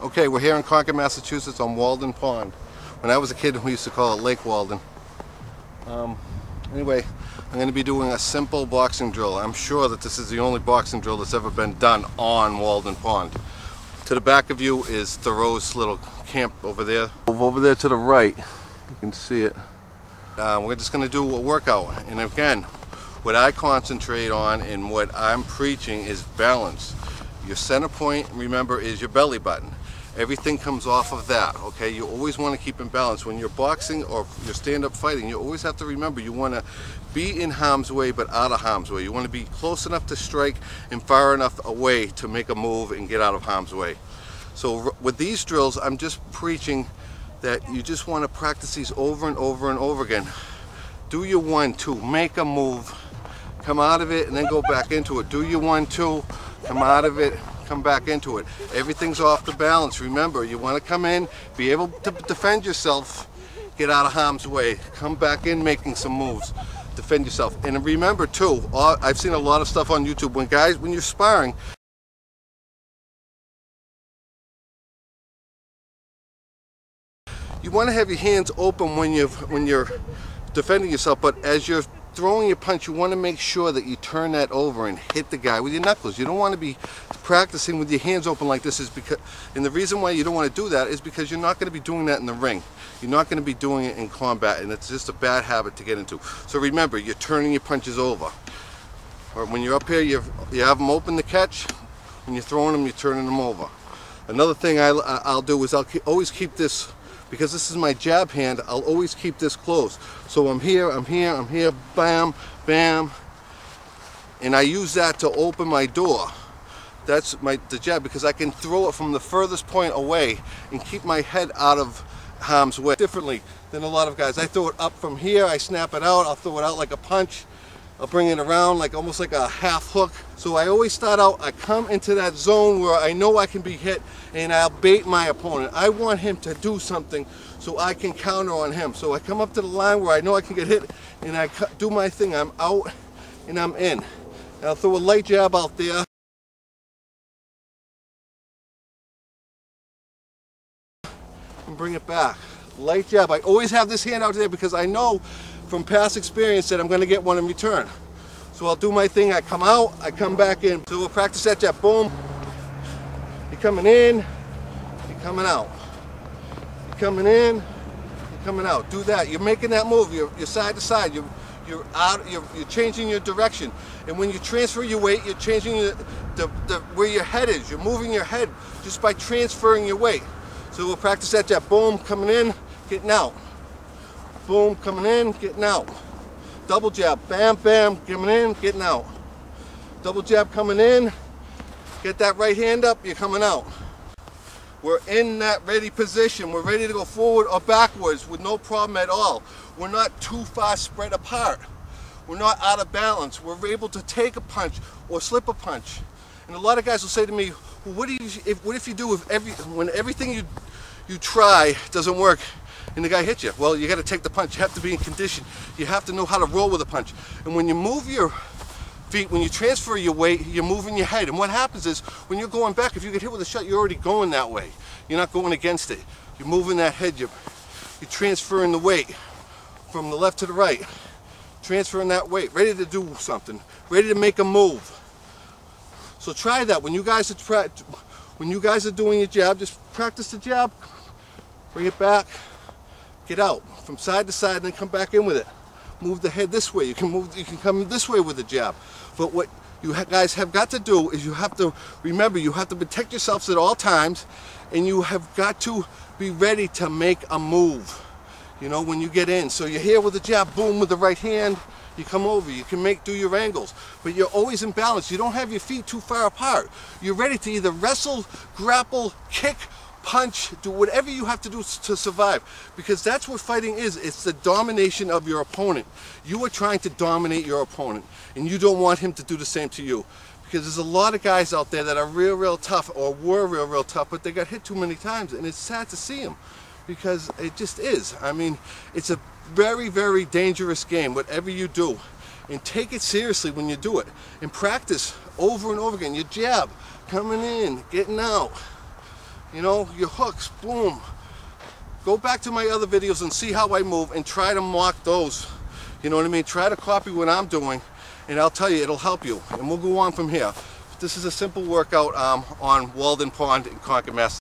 Okay, we're here in Concord, Massachusetts on Walden Pond. When I was a kid, we used to call it Lake Walden. Anyway, I'm going to be doing a simple boxing drill. I'm sure that this is the only boxing drill that's ever been done on Walden Pond. To the back of you is Thoreau's little camp over there. Over there to the right, you can see it. We're just going to do a workout. And again, what I concentrate on and what I'm preaching is balance. Your center point, remember, is your belly button. Everything comes off of that, okay? You always want to keep in balance. When you're boxing or you're stand-up fighting, you always have to remember you want to be in harm's way but out of harm's way. You want to be close enough to strike and far enough away to make a move and get out of harm's way. So with these drills, I'm just preaching that you just want to practice these over and over and over again. Do your 1-2, make a move, come out of it, and then go back into it. Do your 1-2, come out of it, come back into it. Everything's off the balance. Remember, you want to come in, be able to defend yourself, get out of harm's way, come back in making some moves, defend yourself. And remember too, I've seen a lot of stuff on YouTube when you're sparring, you want to have your hands open when you're defending yourself, but as you're throwing your punch, you want to make sure that you turn that over and hit the guy with your knuckles. You don't want to be practicing with your hands open like this, and the reason why you don't want to do that is because you're not going to be doing that in the ring. You're not going to be doing it in combat, and it's just a bad habit to get into. So remember, you're turning your punches over. Or when you're up here, you have them open to catch. When you're throwing them, you're turning them over. Another thing I'll do is I'll always keep this, because this is my jab hand, I'll always keep this close. So I'm here, bam, bam, and I use that to open my door. That's the jab, because I can throw it from the furthest point away and keep my head out of harm's way. Differently than a lot of guys. I throw it up from here, I snap it out, I'll throw it out like a punch, I'll bring it around like almost like a half hook. So I always start out, I come into that zone where I know I can be hit, and I'll bait my opponent. I want him to do something so I can counter on him. So I come up to the line where I know I can get hit, and I do my thing. I'm out and I'm in. And I'll throw a light jab out there and bring it back. Light jab. I always have this hand out there because I know from past experience that I'm going to get one in return. So I'll do my thing, I come out, I come back in. So we'll practice that jab, boom. You're coming in, you're coming out. You're coming in, you're coming out. Do that, you're making that move, you're side to side, you're changing your direction. And when you transfer your weight, you're changing where your head is. You're moving your head just by transferring your weight. So we'll practice that jab, boom, coming in, getting out. Boom, coming in, getting out. Double jab, bam, bam, coming in, getting out. Double jab coming in, get that right hand up, you're coming out. We're in that ready position. We're ready to go forward or backwards with no problem at all. We're not too far spread apart. We're not out of balance. We're able to take a punch or slip a punch. And a lot of guys will say to me, well, what if you do when everything you try doesn't work and the guy hits you? Well, you got to take the punch. You have to be in condition. You have to know how to roll with a punch. And when you move your feet, when you transfer your weight, you're moving your head. And what happens is, when you're going back, if you get hit with a shot, you're already going that way. You're not going against it. You're moving that head. You're transferring the weight from the left to the right. Transferring that weight. Ready to do something. Ready to make a move. So try that. When you guys are doing your jab, just practice the jab. Bring it back. Get out from side to side and then come back in with it. Move the head this way. You can come this way with the jab. But what you guys have got to do is you have to remember, you have to protect yourselves at all times, and you have got to be ready to make a move, you know, when you get in. So you're here with the jab, boom, with the right hand, you come over, you can do your angles, but you're always in balance. You don't have your feet too far apart. You're ready to either wrestle, grapple, kick, punch, do whatever you have to do to survive, because that's what fighting is. It's the domination of your opponent. You are trying to dominate your opponent, and you don't want him to do the same to you, because there's a lot of guys out there that are real tough, or were real tough, but they got hit too many times, and it's sad to see them, because it just is. I mean, it's a very dangerous game, whatever you do, and take it seriously when you do it, and practice over and over again. Your jab, coming in, getting out. You know, your hooks, boom. Go back to my other videos and see how I move and try to mock those. You know what I mean? Try to copy what I'm doing, and I'll tell you, it'll help you. And we'll go on from here. This is a simple workout on Walden Pond in Concord, Mass.